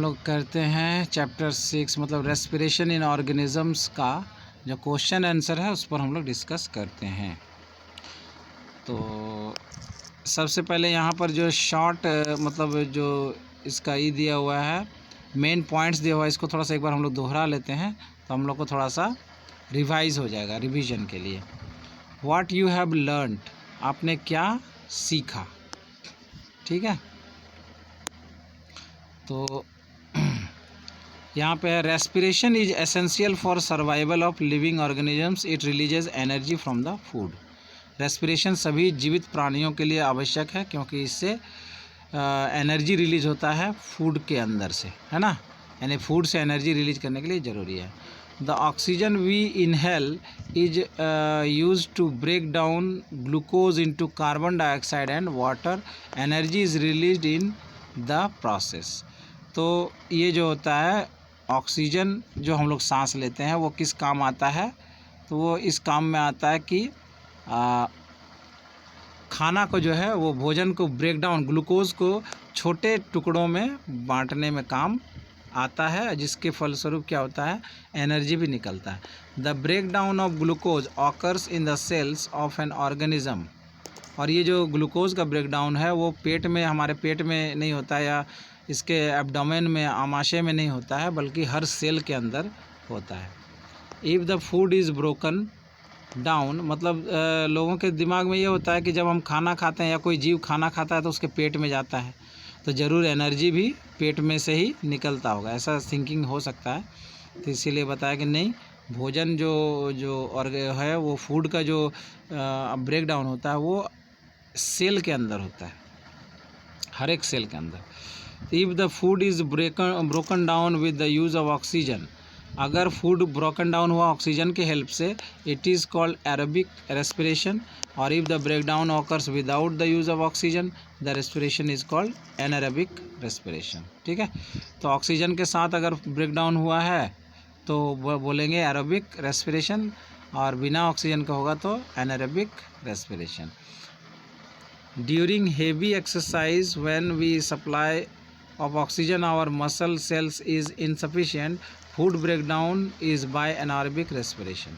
लोग करते हैं चैप्टर 6 मतलब रेस्पिरेशन इन ऑर्गेनिजम्स का जो क्वेश्चन आंसर है उस पर हम लोग डिस्कस करते हैं। तो सबसे पहले यहाँ पर जो शॉर्ट मतलब जो इसका ई दिया हुआ है, मेन पॉइंट्स दिया हुआ है, इसको थोड़ा सा एक बार हम लोग दोहरा लेते हैं तो हम लोग को थोड़ा सा रिवाइज हो जाएगा रिवीजन के लिए। व्हाट यू हैव लर्नड, आपने क्या सीखा, ठीक है। तो यहाँ पे है respiration is essential for survival of living organisms, it releases energy from the food. Respiration सभी जीवित प्राणियों के लिए आवश्यक है क्योंकि इससे एनर्जी रिलीज होता है फूड के अंदर से, है ना, यानी फूड से एनर्जी रिलीज करने के लिए ज़रूरी है। The oxygen we inhale is use to break down glucose into carbon dioxide and water, energy is released in the process. तो ये जो होता है ऑक्सीजन जो हम लोग सांस लेते हैं वो किस काम आता है, तो वो इस काम में आता है कि खाना को जो है वो भोजन को ब्रेक डाउन, ग्लूकोज को छोटे टुकड़ों में बांटने में काम आता है, जिसके फलस्वरूप क्या होता है, एनर्जी भी निकलता है। The break down of glucose occurs in the cells of an organism, और ये जो ग्लूकोज का ब्रेक डाउन है वो पेट में, हमारे पेट में नहीं होता है या इसके एब्डोमेन में, आमाशय में नहीं होता है, बल्कि हर सेल के अंदर होता है। If the food is broken down, मतलब लोगों के दिमाग में ये होता है कि जब हम खाना खाते हैं या कोई जीव खाना खाता है तो उसके पेट में जाता है तो ज़रूर एनर्जी भी पेट में से ही निकलता होगा, ऐसा थिंकिंग हो सकता है। तो इसीलिए बताया कि नहीं, भोजन जो और है वो फूड का जो ब्रेक डाउन होता है वो सेल के अंदर होता है, हर एक सेल के अंदर। If the food is broken down with the use of oxygen, अगर फूड ब्रोकन डाउन हुआ ऑक्सीजन के हेल्प से, it is called aerobic respiration. और if the break down occurs without the use of oxygen, the respiration is called anaerobic respiration, ठीक है। तो oxygen के साथ अगर ब्रेक डाउन हुआ है तो वो बोलेंगे एरोबिक रेस्पिरेशन, और बिना ऑक्सीजन का होगा तो anaerobic respiration. During heavy exercise when we supply of oxygen our muscle cells is insufficient, food breakdown is by anaerobic respiration,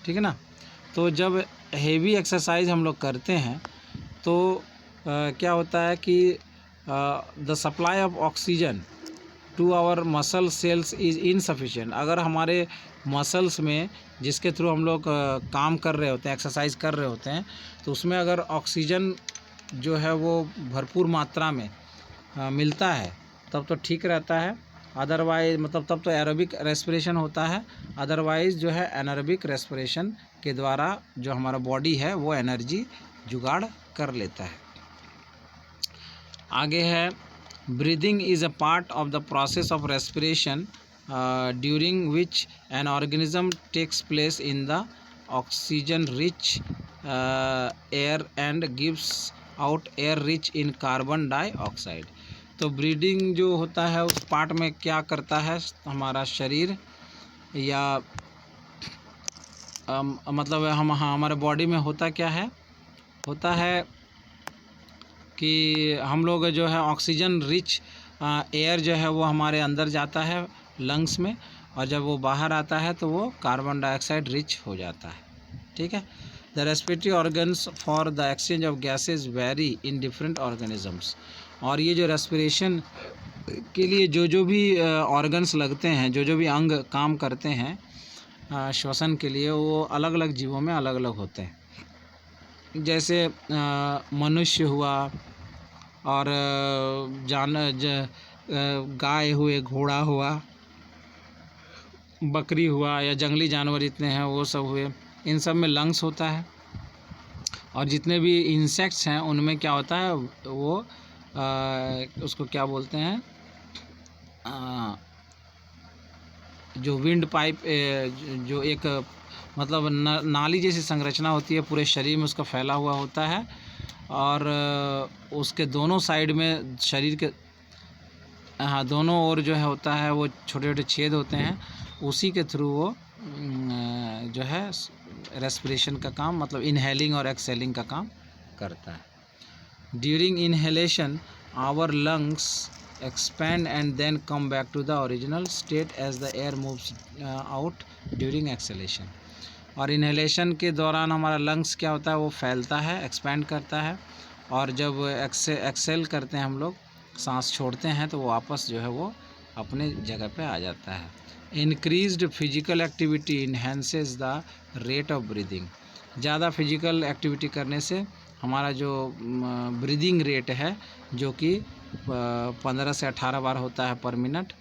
ठीक है ना। तो जब हेवी एक्सरसाइज हम लोग करते हैं तो क्या होता है कि the supply of oxygen to our muscle cells is insufficient, अगर हमारे मसल्स में जिसके थ्रू हम लोग काम कर रहे होते हैं, एक्सरसाइज कर रहे होते हैं, तो उसमें अगर ऑक्सीजन जो है वो भरपूर मात्रा में मिलता है तब तो ठीक रहता है, अदरवाइज मतलब तब तो एरोबिक रेस्पिरेशन होता है, अदरवाइज जो है एनारोबिक रेस्पिरेशन के द्वारा जो हमारा बॉडी है वो एनर्जी जुगाड़ कर लेता है। आगे है breathing is a part of the process of respiration during which an organism takes place in the oxygen rich air and gives out air rich in carbon dioxide. तो ब्रीदिंग जो होता है उस पार्ट में क्या करता है हमारा शरीर, या मतलब हमारे बॉडी में होता क्या है, होता है कि हम लोग जो है ऑक्सीजन रिच एयर जो है वो हमारे अंदर जाता है लंग्स में, और जब वो बाहर आता है तो वो कार्बन डाइऑक्साइड रिच हो जाता है, ठीक है। The respiratory organs for the exchange of gases very in different organisms, और ये जो रेस्पिरेशन के लिए जो भी ऑर्गन्स लगते हैं, जो भी अंग काम करते हैं श्वसन के लिए, वो अलग अलग जीवों में अलग अलग होते हैं। जैसे मनुष्य हुआ, और गाय हुए, घोड़ा हुआ, बकरी हुआ, या जंगली जानवर जितने हैं वो सब हुए, इन सब में लंग्स होता है। और जितने भी इंसेक्ट्स हैं उनमें क्या होता है, वो उसको क्या बोलते हैं, जो विंड पाइप, जो एक मतलब नाली जैसी संरचना होती है, पूरे शरीर में उसका फैला हुआ होता है, और उसके दोनों साइड में शरीर के दोनों ओर जो है होता है वो छोटे छोटे छेद होते हैं, उसी के थ्रू वो जो है रेस्पिरेशन का काम, मतलब इनहेलिंग और एक्सहेलिंग का काम करता है। During inhalation our lungs expand and then come back to the original state as the air moves out during exhalation। और इन्हेलेशन के दौरान हमारा लंग्स क्या होता है, वो फैलता है, एक्सपैंड करता है, और जब एक्सेल करते हैं हम लोग, सांस छोड़ते हैं, तो वो वापस जो है वो अपने जगह पे आ जाता है। Increased physical activity enhances the rate of breathing. ज़्यादा फिजिकल एक्टिविटी करने से हमारा जो ब्रीदिंग रेट है, जो कि 15 से 18 बार होता है पर मिनट,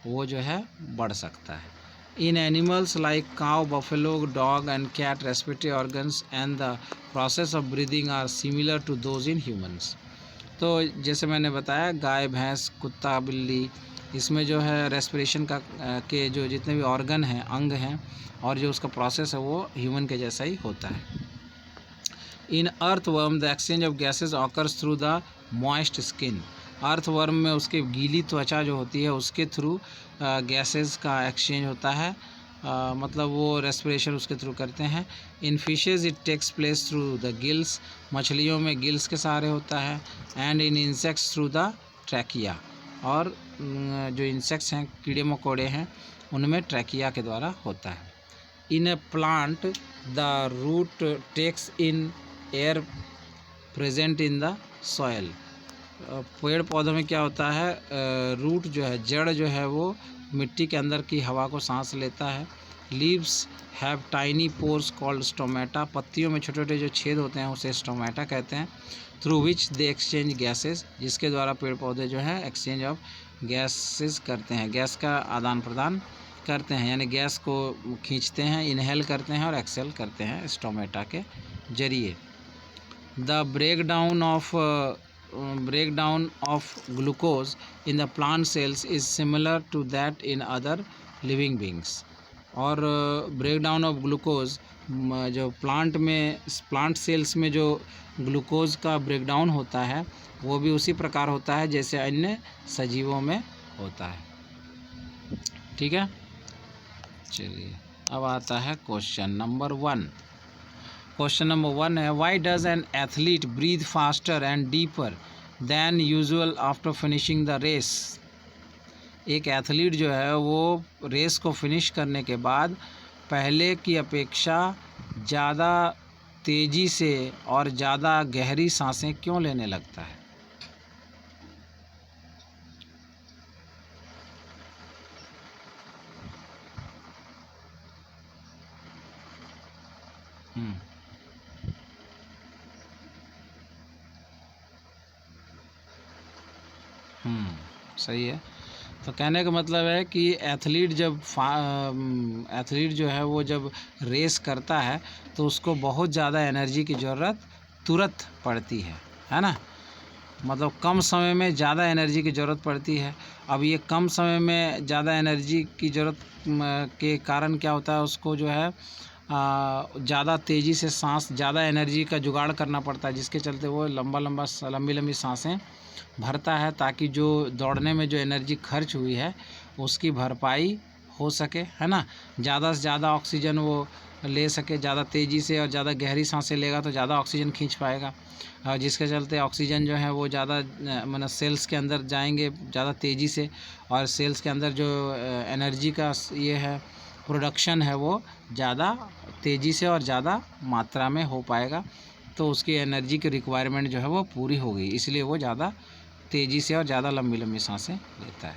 वो जो है बढ़ सकता है। In animals like cow, buffalo, dog and cat respiratory organs and the process of breathing are similar to those in humans. तो जैसे मैंने बताया, गाय, भैंस, कुत्ता, बिल्ली, इसमें जो है रेस्पिरेशन का के जो जितने भी ऑर्गन हैं, अंग हैं, और जो उसका प्रोसेस है वो ह्यूमन के जैसा ही होता है। इन earthworm the exchange of gases occurs through the moist skin. Earthworm में उसके गीली त्वचा जो होती है, उसके थ्रू गैसेज का एक्सचेंज होता है, मतलब वो रेस्पिरेशन उसके थ्रू करते हैं। In fishes it takes place through the gills. मछलियों में गिल्स के सहारे होता है। And in insects through the trachea. और जो इंसेक्ट्स हैं, कीड़े मकोड़े हैं, उनमें ट्रैकिया के द्वारा होता है। In a plant the root takes in air present in the soil. पेड़ पौधों में क्या होता है, रूट जो है, जड़ जो है, वो मिट्टी के अंदर की हवा को सांस लेता है। Leaves have tiny pores called stomata. पत्तियों में छोटे छोटे जो छेद होते हैं उसे स्टोमेटा कहते हैं। Through which they exchange gases, जिसके द्वारा पेड़ पौधे जो है एक्सचेंज ऑफ गैसेस करते हैं, गैस का आदान प्रदान करते हैं, यानी गैस को खींचते हैं, इनहेल करते हैं और एक्सेल करते हैं स्टोमेटा के जरिए। The breakdown of glucose in the plant cells is similar to that in other living beings। और ब्रेकडाउन ऑफ ग्लूकोज, जो प्लांट सेल्स में जो ग्लूकोज का ब्रेकडाउन होता है, वो भी उसी प्रकार होता है जैसे अन्य सजीवों में होता है। ठीक है, चलिए अब आता है क्वेश्चन नंबर 1। क्वेश्चन नंबर 1 है, why does an athlete breathe faster and deeper than usual after finishing the race. एक एथलीट जो है वो रेस को फिनिश करने के बाद पहले की अपेक्षा ज़्यादा तेज़ी से और ज़्यादा गहरी सांसें क्यों लेने लगता है? सही है। तो कहने का मतलब है कि एथलीट जो है वो जब रेस करता है तो उसको बहुत ज़्यादा एनर्जी की ज़रूरत तुरंत पड़ती है ना। मतलब कम समय में ज़्यादा एनर्जी की ज़रूरत पड़ती है। अब ये कम समय में ज़्यादा एनर्जी की ज़रूरत के कारण क्या होता है, उसको जो है ज़्यादा तेज़ी से सांस, ज़्यादा एनर्जी का जुगाड़ करना पड़ता है, जिसके चलते वो लंबी सांसें भरता है, ताकि जो दौड़ने में जो एनर्जी खर्च हुई है उसकी भरपाई हो सके, है ना। ज़्यादा से ज़्यादा ऑक्सीजन वो ले सके, ज़्यादा तेज़ी से और ज़्यादा गहरी सांसें लेगा तो ज़्यादा ऑक्सीजन खींच पाएगा, और जिसके चलते ऑक्सीजन जो है वो ज़्यादा मतलब सेल्स के अंदर जाएंगे ज़्यादा तेज़ी से, और सेल्स के अंदर जो एनर्जी का ये है प्रोडक्शन है वो ज़्यादा तेज़ी से और ज़्यादा मात्रा में हो पाएगा, तो उसकी एनर्जी की रिक्वायरमेंट जो है वो पूरी होगी, इसलिए वो ज़्यादा तेज़ी से और ज़्यादा लंबी सांसें लेता है।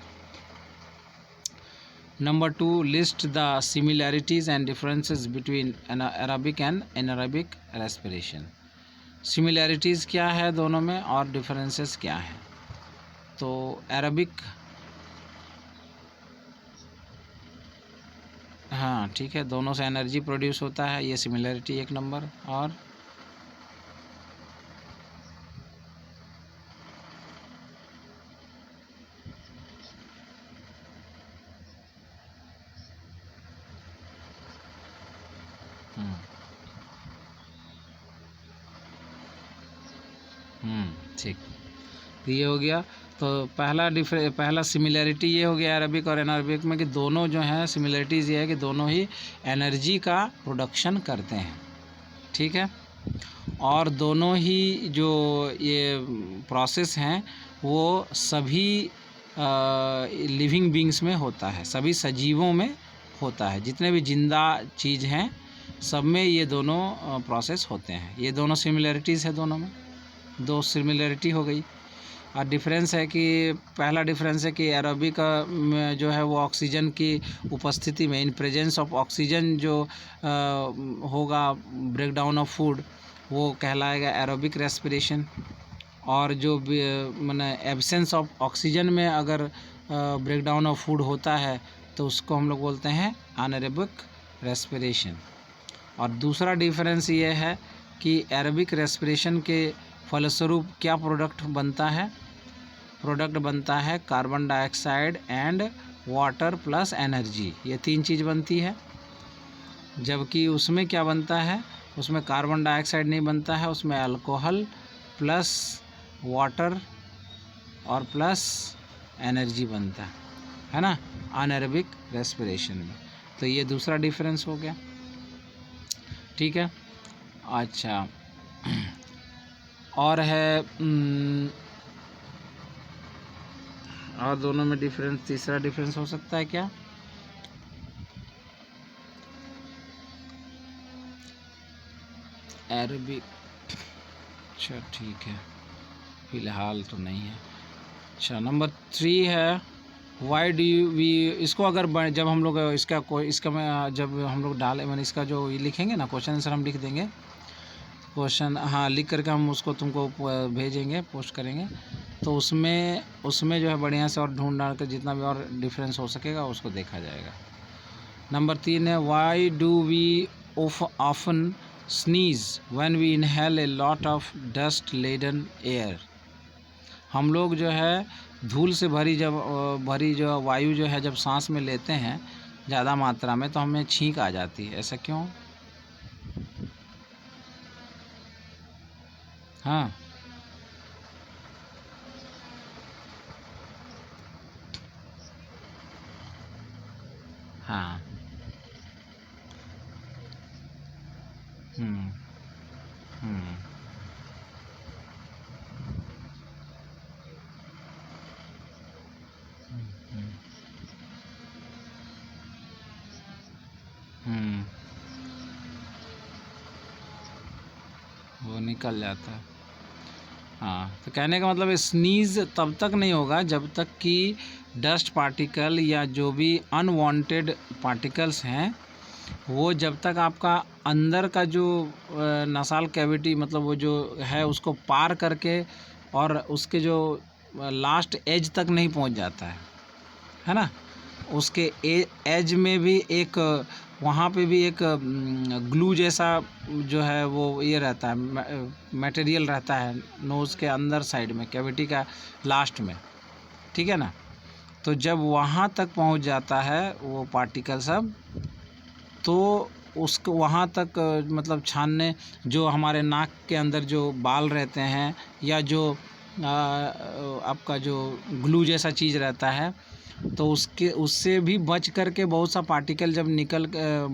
Number 2, list the similarities and differences between aerobic and anaerobic respiration. Similarities क्या है दोनों में और डिफरेंसेस क्या है? तो एरोबिक, हाँ ठीक है, दोनों से एनर्जी प्रोड्यूस होता है, ये सिमिलैरिटी 1 नंबर। और ठीक, तो ये हो गया। तो पहला सिमिलैरिटी ये हो गया अरबिक और एनारबिक में कि दोनों जो हैं सिमिलैरिटीज़ ये है कि दोनों ही एनर्जी का प्रोडक्शन करते हैं, ठीक है। और दोनों ही जो ये प्रोसेस हैं वो सभी लिविंग बींग्स में होता है, सभी सजीवों में होता है, जितने भी जिंदा चीज़ हैं सब में ये दोनों प्रोसेस होते हैं। ये दोनों सिमिलरिटीज़ है, दोनों में दो सिमिलरिटी हो गई। और डिफरेंस है कि पहला डिफरेंस है कि एरोबिक में जो है वो ऑक्सीजन की उपस्थिति में, इन प्रेजेंस ऑफ ऑक्सीजन जो होगा ब्रेकडाउन ऑफ फूड, वो कहलाएगा एरोबिक रेस्पिरेशन। और जो माने एब्सेंस ऑफ ऑक्सीजन में अगर ब्रेकडाउन ऑफ फूड होता है तो उसको हम लोग बोलते हैं अनएरोबिक रेस्पिरेशन। और दूसरा डिफरेंस ये है कि एरोबिक रेस्पिरेशन के फलस्वरूप क्या प्रोडक्ट बनता है? प्रोडक्ट बनता है carbon dioxide and water plus energy, ये तीन चीज़ बनती है। जबकि उसमें क्या बनता है? उसमें कार्बन डाइऑक्साइड नहीं बनता है, उसमें अल्कोहल प्लस वाटर और प्लस एनर्जी बनता है ना, अनएरोबिक रेस्पिरेशन में। तो ये दूसरा डिफरेंस हो गया, ठीक है। अच्छा, और है और दोनों में डिफरेंस, तीसरा डिफरेंस हो सकता है क्या? एरोबिक, अच्छा ठीक है, फिलहाल तो नहीं है। अच्छा, नंबर 3 है वाई डू यू वी, इसको अगर जब हम लोग इसका मैं जब हम लोग डाले मैंने इसका जो ये लिखेंगे ना क्वेश्चन आंसर हम लिख देंगे, क्वेश्चन हाँ लिख करके हम उसको तुमको भेजेंगे, पोस्ट करेंगे। तो उसमें जो है बढ़िया से और ढूंढ डाल कर जितना भी और डिफरेंस हो सकेगा उसको देखा जाएगा। नंबर 3 है why do we often sneeze when we inhale a lot of dust laden air. हम लोग जो है धूल से भरी जो वायु जो है जब सांस में लेते हैं ज़्यादा मात्रा में तो हमें छींक आ जाती है, ऐसा क्यों? हाँ, हाँ, हम्म, हम्म, हम्म, हम्म, वो निकल जाता है। हाँ, तो कहने का मतलब स्नीज तब तक नहीं होगा जब तक कि डस्ट पार्टिकल या जो भी अनवांटेड पार्टिकल्स हैं वो जब तक आपका अंदर का जो नसाल कैविटी मतलब वो जो है उसको पार करके और उसके जो लास्ट एज तक नहीं पहुंच जाता है ना। उसके एज में भी एक वहाँ पे भी एक ग्लू जैसा जो है वो ये रहता है, मटेरियल रहता है नोज़ के अंदर साइड में कैविटी का लास्ट में, ठीक है ना। तो जब वहाँ तक पहुँच जाता है वो पार्टिकल सब, तो उसको वहाँ तक मतलब छानने जो हमारे नाक के अंदर जो बाल रहते हैं या जो आपका जो ग्लू जैसा चीज़ रहता है तो उससे भी बच करके बहुत सा पार्टिकल जब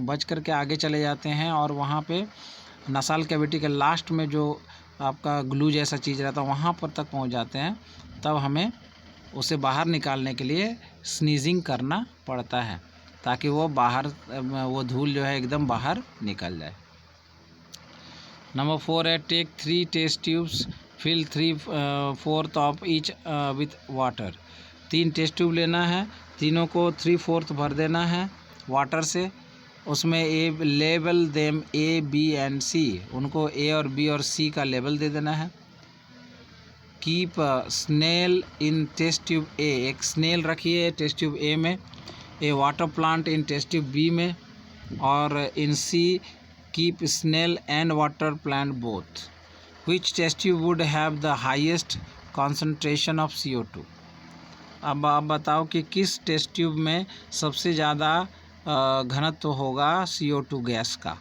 बच करके आगे चले जाते हैं और वहाँ पे नसाल कैविटी के लास्ट में जो आपका ग्लू जैसा चीज़ रहता है वहाँ पर तक पहुँच जाते हैं, तब हमें उसे बाहर निकालने के लिए स्नीजिंग करना पड़ता है ताकि वो धूल जो है एकदम बाहर निकल जाए। नंबर 4 है take 3 test tubes, fill 3/4 of each with water. 3 test tube लेना है, तीनों को 3/4 भर देना है वाटर से। उसमें label them A, B and C, उनको A और B और C का लेबल दे देना है। Keep snail in test tube A, एक स्नेल रखिए टेस्ट ट्यूब A में, a water plant in test tube B में, और in C keep snail and water plant both. Which test tube would have the highest concentration of CO2। अब आप बताओ कि किस टेस्ट ट्यूब में सबसे ज़्यादा घनत्व होगा CO2 गैस का।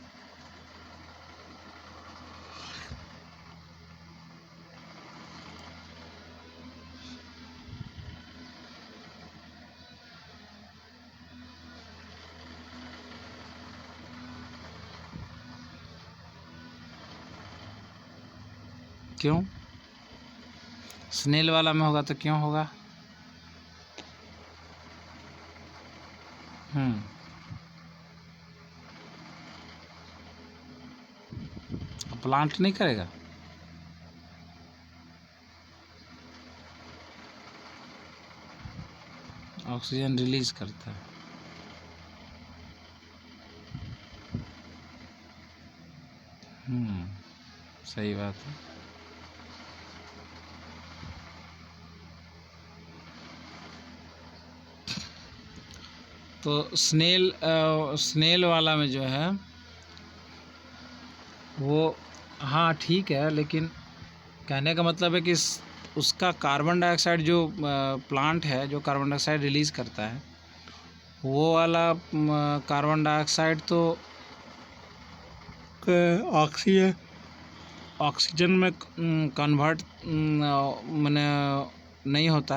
क्यों? स्नेल वाला में होगा तो क्यों होगा? प्लांट नहीं करेगा। ऑक्सीजन रिलीज करता है। सही बात है। तो स्नेल वाला में जो है वो, हाँ ठीक है, लेकिन कहने का मतलब है कि उसका कार्बन डाइऑक्साइड जो प्लांट है जो कार्बन डाइऑक्साइड रिलीज़ करता है, वो वाला कार्बन डाइऑक्साइड तो ऑक्सीजन में कन्वर्ट मैंने नहीं होता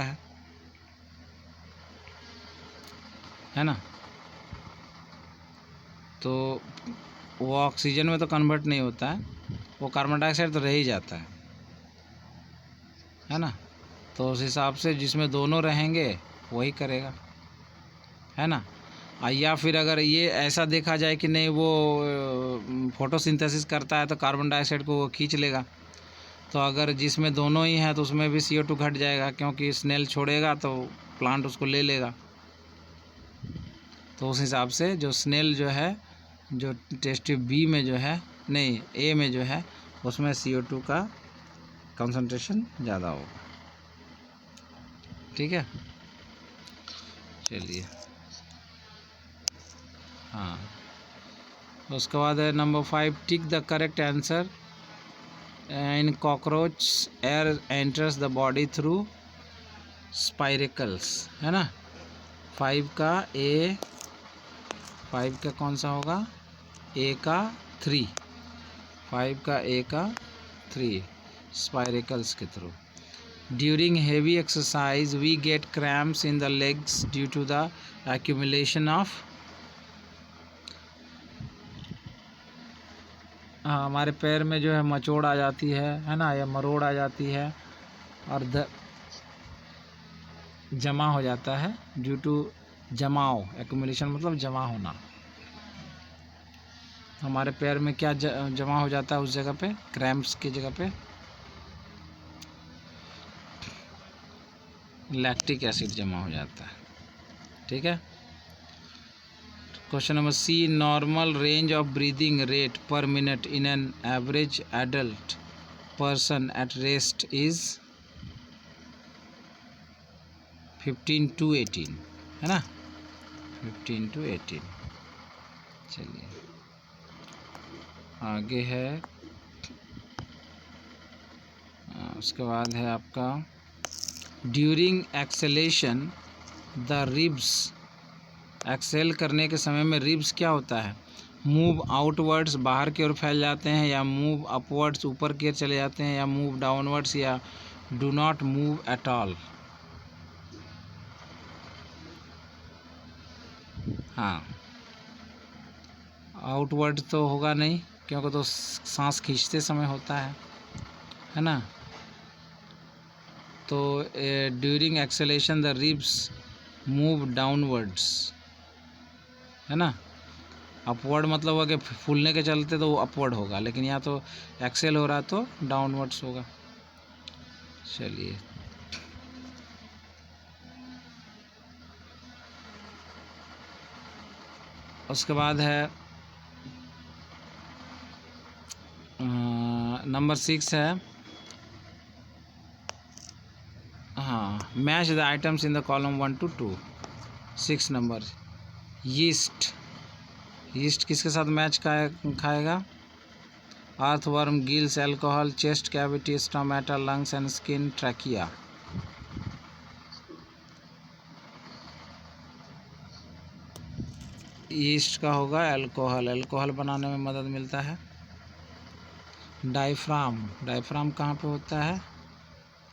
है ना। तो वो ऑक्सीजन में तो कन्वर्ट नहीं होता है, वो कार्बन डाइऑक्साइड तो रह ही जाता है ना। तो उस हिसाब से जिसमें दोनों रहेंगे वही करेगा, है ना। या फिर अगर ये ऐसा देखा जाए कि नहीं वो फोटोसिंथेसिस करता है तो कार्बन डाइऑक्साइड को वो खींच लेगा, तो अगर जिसमें दोनों ही हैं तो उसमें भी CO2 घट जाएगा, क्योंकि स्नेल छोड़ेगा तो प्लांट उसको ले लेगा। तो उस हिसाब से जो स्नेल जो है, जो टेस्ट ट्यूब बी में जो है, नहीं ए में जो है, उसमें CO2 का कंसंट्रेशन ज़्यादा होगा। ठीक है, चलिए। हाँ, उसके बाद है number 5, tick the correct answer. In cockroach air enters the body through spiracles, है ना। 5 का कौन सा होगा, ए का 3, 5 का ए का 3, स्पाइरेकल्स के through. During heavy exercise we get cramps in the legs due to the accumulation of, हमारे पैर में जो है मचोड़ आ जाती है ना, या मरोड़ आ जाती है, और जमा हो जाता है ड्यू टू जमाव। एक्यूमुलेशन मतलब जमा होना। हमारे पैर में क्या जमा हो जाता है उस जगह पे, क्रैम्प्स की जगह पे, लैक्टिक एसिड जमा हो जाता है। ठीक है। Question number C, normal range of breathing rate per minute in an average adult person at rest is 15 to 18, है ना, 15 to 18। चलिए आगे है, उसके बाद है आपका during exhalation the ribs, exhale करने के समय में रिब्स क्या होता है, मूव आउटवर्ड्स, बाहर की ओर फैल जाते हैं, या मूव अपवर्ड्स, ऊपर की ओर चले जाते हैं, या मूव डाउनवर्ड्स, या do not move at all. हाँ, आउटवर्ड तो होगा नहीं, क्योंकि तो सांस खींचते समय होता है ना। तो during exhalation the ribs move downwards, है ना। अपवर्ड मतलब होगा कि फूलने के चलते तो वो अपवर्ड होगा, लेकिन यहाँ तो एक्सेल हो रहा तो डाउनवर्ड्स होगा। चलिए उसके बाद है नंबर 6 है, हाँ, match the items in the column 1 to 2। 6 number, yeast, yeast किसके साथ मैच खाएगा, earthworm, gills, alcohol, chest cavity, stomata, lungs and skin, trachea. Yeast का होगा अल्कोहल, अल्कोहल बनाने में मदद मिलता है। डायफ्राम, डायफ्राम कहाँ पे होता है,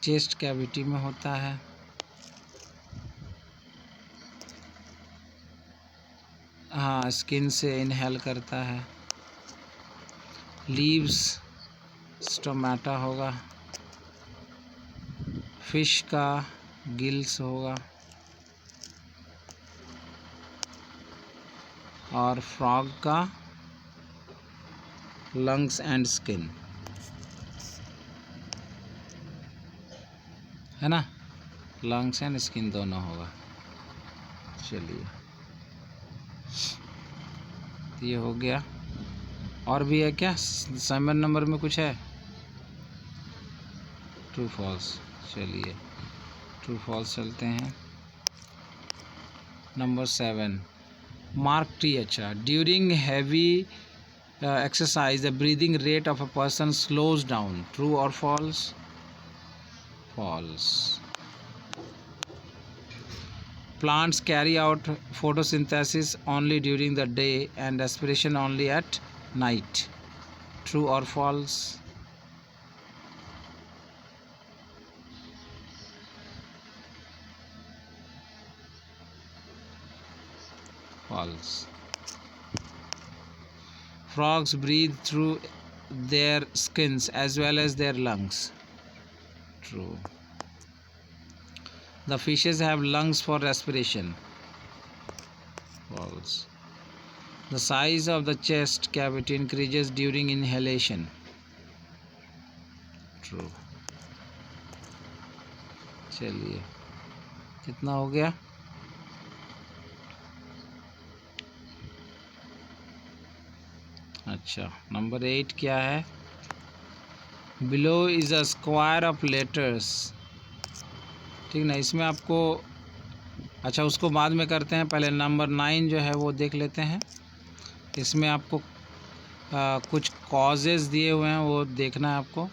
चेस्ट कैविटी में होता है। हाँ, स्किन से इनहेल करता है। लीव्स, स्टोमेटा होगा। फिश का गिल्स होगा। और फ्रॉग का लंग्स एंड स्किन, है ना, लंग्स एंड स्किन दोनों होगा। चलिए तो ये हो गया। और भी है क्या 7 नंबर में कुछ है? True false. चलिए ट्रू फॉल्स चलते हैं। Number 7 mark T. अच्छा, during heavy exercise the breathing rate of a person slows down. True or false? False. Plants carry out photosynthesis only during the day and respiration only at night. True or false? False. Frogs breathe through their skins as well as their lungs. True. The fishes have lungs for respiration. False. The size of the chest cavity increases during inhalation. True. चलिए कितना हो गया? अच्छा, number 8 क्या है? Below is a square of letters. ठीक ना, इसमें आपको, अच्छा उसको बाद में करते हैं, पहले नंबर 9 जो है वो देख लेते हैं। इसमें आपको कुछ कॉजेज़ दिए हुए हैं, वो देखना है आपको,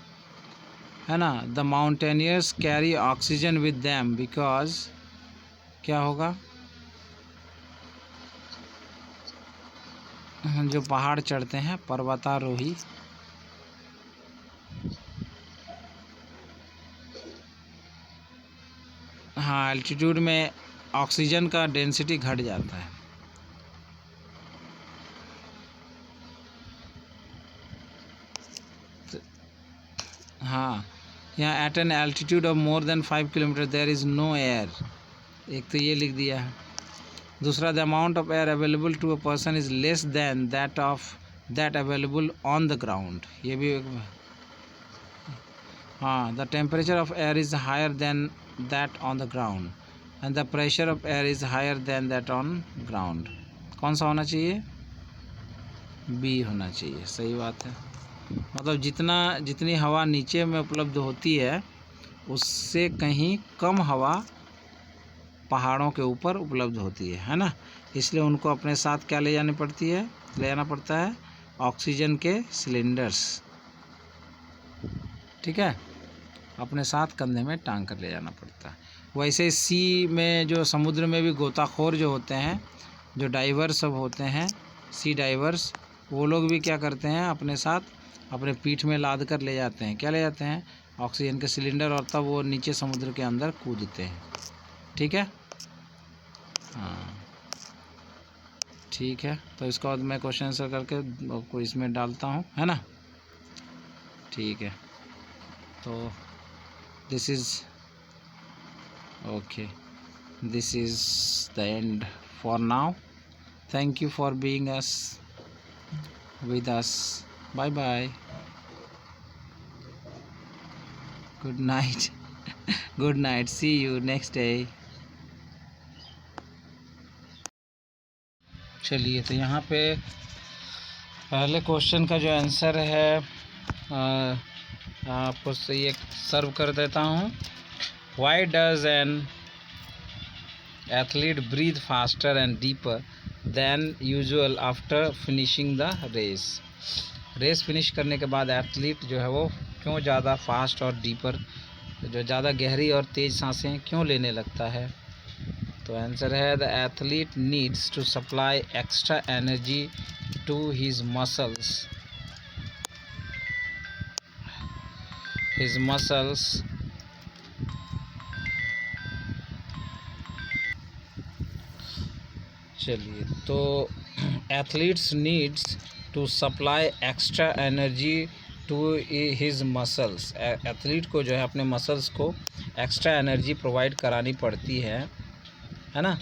है ना। The mountaineers carry oxygen with them because, क्या होगा? जो पहाड़ चढ़ते हैं, पर्वतारोही, हाँ, एल्टीट्यूड में ऑक्सीजन का डेंसिटी घट जाता है। हाँ, यहाँ at an altitude of more than 5 kilometre there is no air, एक तो ये लिख दिया है। दूसरा, the amount of air available to a person is less than that of that available on the ground, ये भी। हाँ, the temperature of air is higher than that on the ground and the pressure of air is higher than that on ground. कौन सा होना चाहिए? B होना चाहिए। सही बात है, मतलब जितनी हवा नीचे में उपलब्ध होती है उससे कहीं कम हवा पहाड़ों के ऊपर उपलब्ध होती है ना। इसलिए उनको अपने साथ क्या ले जाना पड़ता है? ऑक्सीजन के सिलेंडर्स, ठीक है, अपने साथ कंधे में टांग कर ले जाना पड़ता है। वैसे सी में, जो समुद्र में भी गोताखोर जो होते हैं, जो डाइवर्स सब होते हैं, सी डाइवर्स, वो लोग भी क्या करते हैं? अपने साथ अपने पीठ में लाद कर ले जाते हैं। क्या ले जाते हैं? ऑक्सीजन के सिलेंडर, और तब वो नीचे समुद्र के अंदर कूदते हैं। ठीक है, हाँ ठीक है। तो इसके बाद मैं क्वेश्चन आंसर करके आपको इसमें डालता हूँ, है ना। ठीक है, तो this is okay, this is the end for now. Thank you for being us with us. Bye bye. Good night. Good night. See you next day. चलिए, तो यहाँ पे पहले क्वेश्चन का जो आंसर है आपको ये सर्व कर देता हूँ। Why does an athlete breathe faster and deeper than usual after finishing the race? Race finish करने के बाद एथलीट जो है वो क्यों ज़्यादा फास्ट और डीपर, जो ज़्यादा गहरी और तेज़ सांसें क्यों लेने लगता है? तो आंसर है, the athlete needs to supply extra energy to his muscles. चलिए, तो athletes needs to supply extra energy to his muscles. Athlete को जो है अपने मसल्स को एक्स्ट्रा एनर्जी प्रोवाइड करानी पड़ती है ना,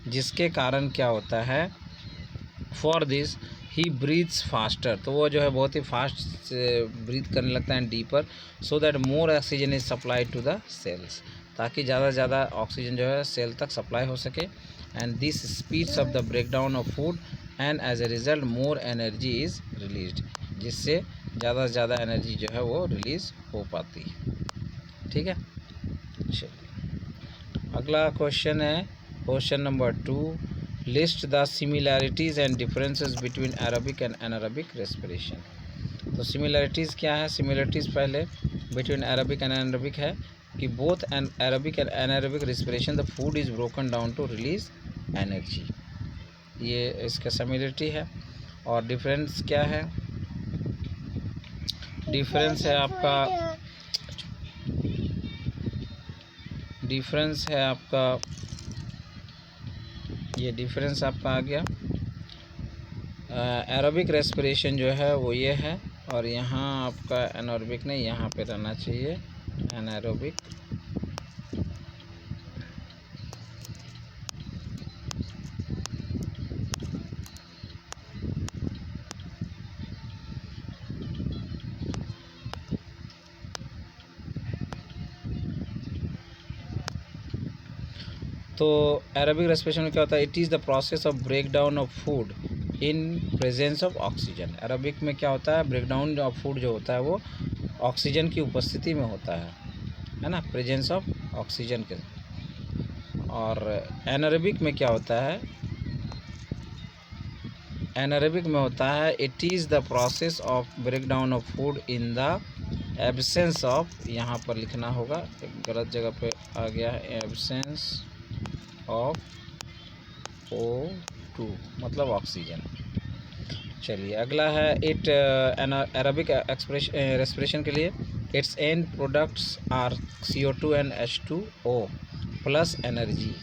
जिसके कारण क्या होता है? For this he breathes faster, तो वो जो है बहुत ही फास्ट ब्रीथ करने लगता है deeper, so that more oxygen is supply to the cells, ताकि ज़्यादा से ज़्यादा ऑक्सीजन जो है सेल तक सप्लाई हो सके। And this speeds up the break down of food and as a result more energy is released, जिससे ज़्यादा से ज़्यादा एनर्जी जो है वो रिलीज़ हो पाती है। ठीक है, चलिए अगला क्वेश्चन है question number 2, list the similarities and differences between aerobic and anaerobic respiration. तो सिमिलैरिटीज़ क्या है? सिमिलैरिटीज़ पहले बिटवीन एरोबिक एंड एनारोबिक है कि both an aerobic and anaerobic respiration the food is broken down to release energy, ये इसका similarity है। और डिफरेंस क्या है? डिफरेंस है आपका ये डिफरेंस आपका आ गया। एरोबिक रेस्पिरेशन जो है वो ये है, और यहाँ आपका एनारोबिक नहीं, यहाँ पे रहना चाहिए एनारोबिक। तो एरोबिक रेस्पिरेशन में क्या होता है? It is the process of break down of food in presence of oxygen. Aerobic में क्या होता है? ब्रेक डाउन ऑफ फूड जो होता है वो ऑक्सीजन की उपस्थिति में होता है ना, प्रेजेंस ऑफ ऑक्सीजन के। और एनारोबिक में क्या होता है? एनारोबिक में होता है it is the process of break down of food in the absence of, यहाँ पर लिखना होगा, एक गलत जगह पे आ गया है, एब्सेंस ऑफ O2 मतलब ऑक्सीजन। चलिए अगला है इट एरोबिक रेस्पिरेशन के लिए its end products are CO2 and H2O plus energy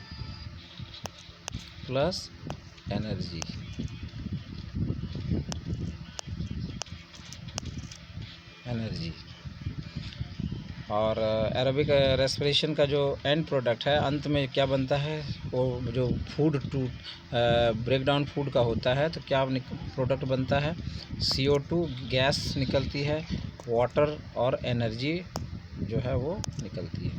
और एरोबिक रेस्पिरेशन का जो एंड प्रोडक्ट है, अंत में क्या बनता है? वो जो food to break down food का होता है, तो क्या प्रोडक्ट बनता है? CO2 गैस निकलती है, वाटर और एनर्जी जो है वो निकलती है।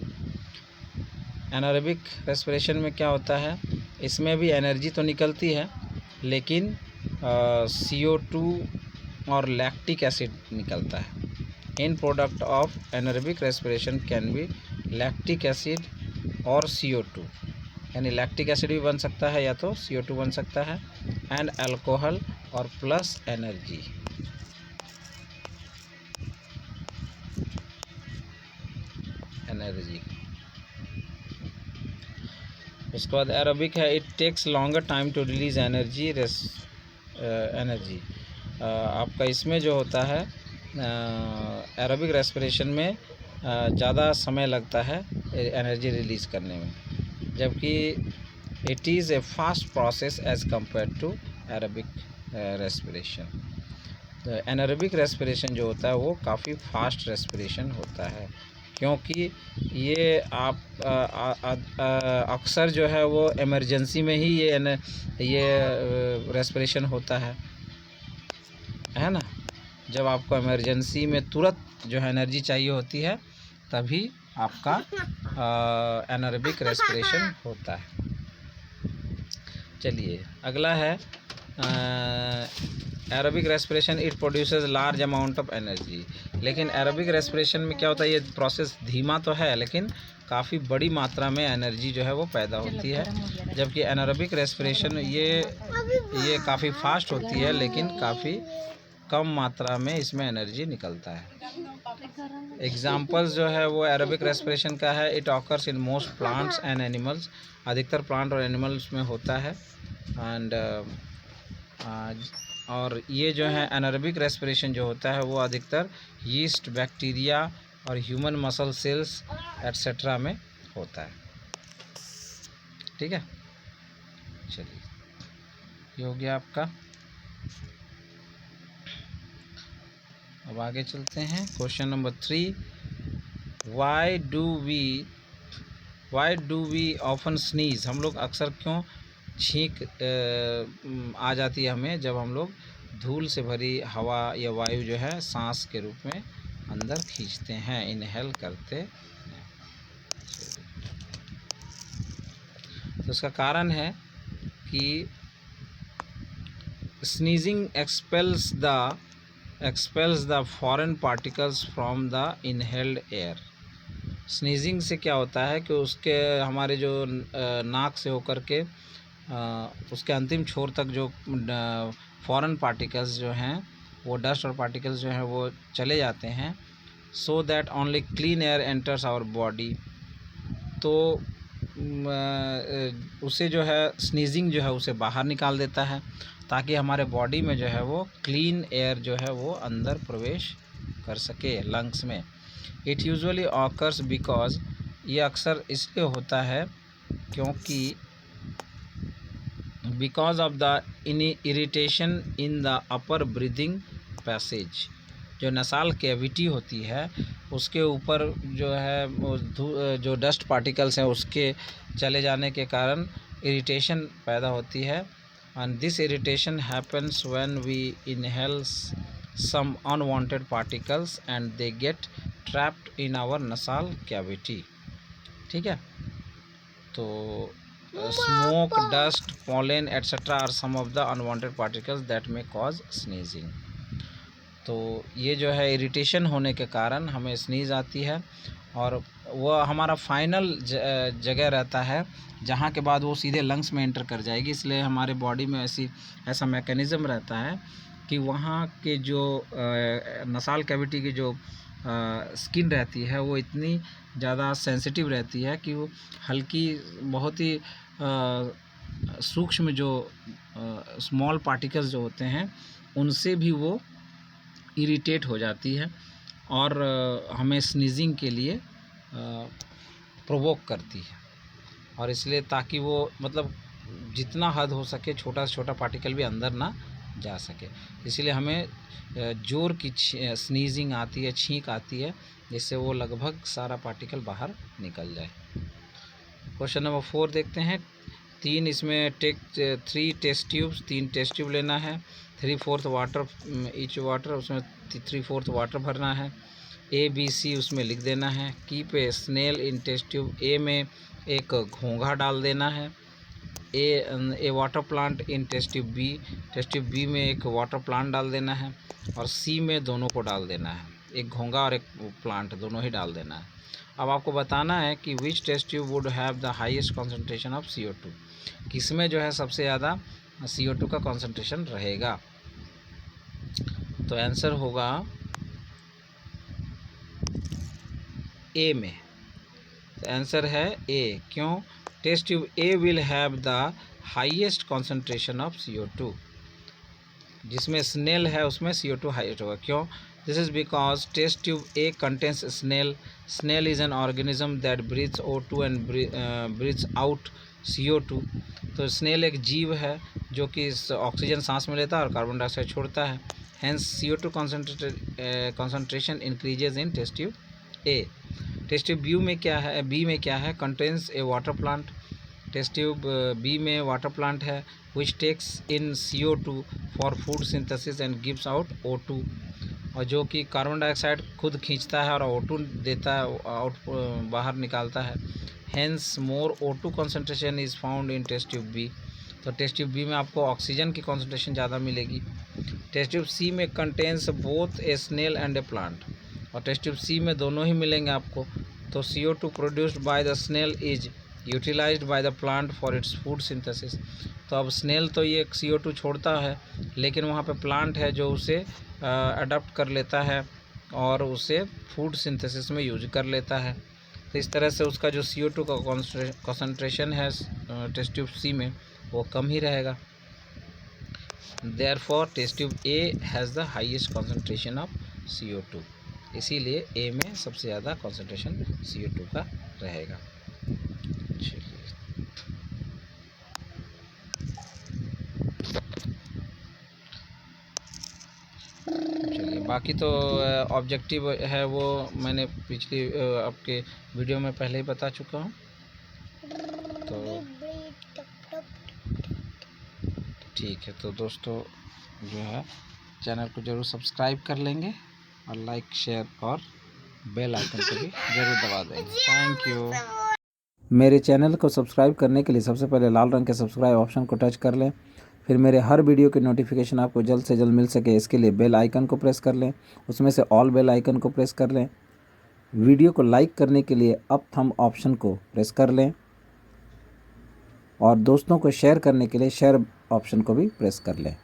एनारोबिक रेस्पिरेशन में क्या होता है? इसमें भी एनर्जी तो निकलती है, लेकिन CO2 और लैक्टिक एसिड निकलता है। In product of anaerobic respiration can be lactic acid और CO2, यानी लैक्टिक एसिड भी बन सकता है या तो CO2 बन सकता है, एंड अल्कोहल और प्लस एनर्जी। उसके बाद एरोबिक है it takes longer time to release energy. आपका इसमें जो होता है एरोबिक रेस्पिरेशन में ज़्यादा समय लगता है एनर्जी रिलीज़ करने में, जबकि it is a fast process as compare to aerobic respiration. तो एनारोबिक रेस्पिरेशन जो होता है वो काफ़ी फास्ट रेस्पिरेशन होता है, क्योंकि ये आप अक्सर जो है वो इमरजेंसी में ही ये रेस्पिरेशन होता है ना। जब आपको इमरजेंसी में तुरंत जो है एनर्जी चाहिए होती है, तभी आपका एनारोबिक रेस्पिरेशन होता है। चलिए अगला है aerobic respiration it produces large amount of energy. लेकिन एरोबिक रेस्पिरेशन में क्या होता है? ये प्रोसेस धीमा तो है, लेकिन काफ़ी बड़ी मात्रा में एनर्जी जो है वो पैदा होती है, जबकि एनारोबिक रेस्पिरेशन ये काफ़ी फास्ट होती है, लेकिन काफ़ी कम मात्रा में इसमें एनर्जी निकलता है। एग्जाम्पल्स जो है वो एरोबिक रेस्पिरेशन का है it occurs in most plants and animals, अधिकतर प्लांट और एनिमल्स में होता है। एंड और ये जो है एनारोबिक रेस्पिरेशन जो होता है वो अधिकतर यीस्ट, बैक्टीरिया और ह्यूमन मसल सेल्स एट्सेट्रा में होता है। ठीक है, चलिए ये हो गया आपका। अब आगे चलते हैं question number 3, why do we often sneeze. हम लोग अक्सर क्यों छींक आ जाती है हमें जब हम लोग धूल से भरी हवा या वायु जो है सांस के रूप में अंदर खींचते हैं, इनहेल करते हैं। तो उसका कारण है कि sneezing expels the foreign particles from the inhaled air। Sneezing से क्या होता है कि उसके हमारे जो नाक से होकर के उसके अंतिम छोर तक जो फॉरेन पार्टिकल्स जो हैं वो डस्ट और पार्टिकल्स जो हैं वो चले जाते हैं, so that only clean air enters our body. तो उसे जो है स्नीजिंग जो है उसे बाहर निकाल देता है ताकि हमारे बॉडी में जो है वो क्लीन एयर जो है वो अंदर प्रवेश कर सके लंग्स में। इट यूजुअली ऑकर्स बिकॉज, ये अक्सर इसलिए होता है क्योंकि because of the irritation in the upper breathing passage. जो नसाल कैविटी होती है उसके ऊपर जो है जो डस्ट पार्टिकल्स हैं उसके चले जाने के कारण इरिटेशन पैदा होती है। And this irritation happens when we inhale some unwanted particles and they get trapped in our nasal cavity. ठीक है, तो smoke, dust, pollen etcetera are some of the unwanted particles that may cause sneezing. तो ये जो है irritation होने के कारण हमें स्नीज़ आती है और वह हमारा फाइनल जगह रहता है जहाँ के बाद वो सीधे लंग्स में एंटर कर जाएगी। इसलिए हमारे बॉडी में ऐसा मैकेनिज़्म रहता है कि वहाँ के जो नसाल कैविटी की जो स्किन रहती है वो इतनी ज़्यादा सेंसिटिव रहती है कि वो हल्की बहुत ही सूक्ष्म जो स्मॉल पार्टिकल्स जो होते हैं उनसे भी वो इरिटेट हो जाती है और हमें स्नीजिंग के लिए प्रोवोक करती है। और इसलिए ताकि वो मतलब जितना हद हो सके छोटा से छोटा पार्टिकल भी अंदर ना जा सके, इसलिए हमें जोर की स्नीजिंग आती है, छींक आती है, जिससे वो लगभग सारा पार्टिकल बाहर निकल जाए। क्वेश्चन नंबर 4 देखते हैं। इसमें 3 टेस्ट ट्यूब्स, 3 टेस्ट ट्यूब लेना है, 3/4 वाटर ईच वाटर, उसमें 3/4 वाटर भरना है। ABC उसमें लिख देना है। Keep a snail in test tube. A में एक घोंघा डाल देना है। A water plant in test tube B. Test tube B में एक वाटर प्लांट डाल देना है और सी में दोनों को डाल देना है, एक घोंघा और एक प्लांट दोनों ही डाल देना है। अब आपको बताना है कि which test tube would have the highest concentration of CO2। किसमें जो है सबसे ज़्यादा CO2 का कॉन्सेंट्रेशन रहेगा। तो आंसर होगा ए में। तो आंसर है ए। क्यों? Test tube A will have the highest concentration of CO2। जिसमें स्नेल है उसमें CO2 हाईएस्ट होगा। क्यों? This is because test tube A contains snail. Snail is an organism that breathes O2 and breathes out CO2। तो snail एक जीव है जो कि ऑक्सीजन सांस में लेता है और कार्बन डाइऑक्साइड छोड़ता है। Hence CO2 concentration increases in test tube A. Test tube B में क्या है? Contains a water plant. Test tube B में वाटर प्लांट है which takes in CO2 for food synthesis and gives out O2, और जो कि carbon dioxide खुद खींचता है और O2 देता है, आउट बाहर निकालता है। Hence more O2 concentration is found in test tube B. तो टेस्ट ट्यूब बी में आपको ऑक्सीजन की कॉन्सेंट्रेशन ज़्यादा मिलेगी। टेस्ट ट्यूब सी में contains both a snail and a plant, और टेस्ट ट्यूब सी में दोनों ही मिलेंगे आपको। तो CO2 produced by the snail is utilized by the plant for its food synthesis. तो अब स्नेल तो ये CO2 छोड़ता है, लेकिन वहाँ पे प्लांट है जो उसे अडॉप्ट कर लेता है और उसे फूड सिंथेसिस में यूज कर लेता है। तो इस तरह से उसका जो CO2 का कॉन्सेंट्रेशन है टेस्ट ट्यूब सी में वो कम ही रहेगा। Therefore test tube A has the highest concentration of CO2। इसीलिए ए में सबसे ज़्यादा कॉन्सेंट्रेशन CO2 का रहेगा। चलिए, बाकी तो ऑब्जेक्टिव है वो मैंने पिछली आपके वीडियो में पहले ही बता चुका हूँ। तो ठीक है, तो दोस्तों जो है चैनल को ज़रूर सब्सक्राइब कर लेंगे और लाइक शेयर और बेल आइकन को भी ज़रूर दबा देंगे। Thank you. मेरे चैनल को सब्सक्राइब करने के लिए सबसे पहले लाल रंग के सब्सक्राइब ऑप्शन को टच कर लें। फिर मेरे हर वीडियो की नोटिफिकेशन आपको जल्द से जल्द मिल सके, इसके लिए बेल आइकन को प्रेस कर लें, उसमें से ऑल बेल आइकन को प्रेस कर लें। वीडियो को लाइक करने के लिए अप थंब ऑप्शन को प्रेस कर लें और दोस्तों को शेयर करने के लिए शेयर ऑप्शन को भी प्रेस कर लें।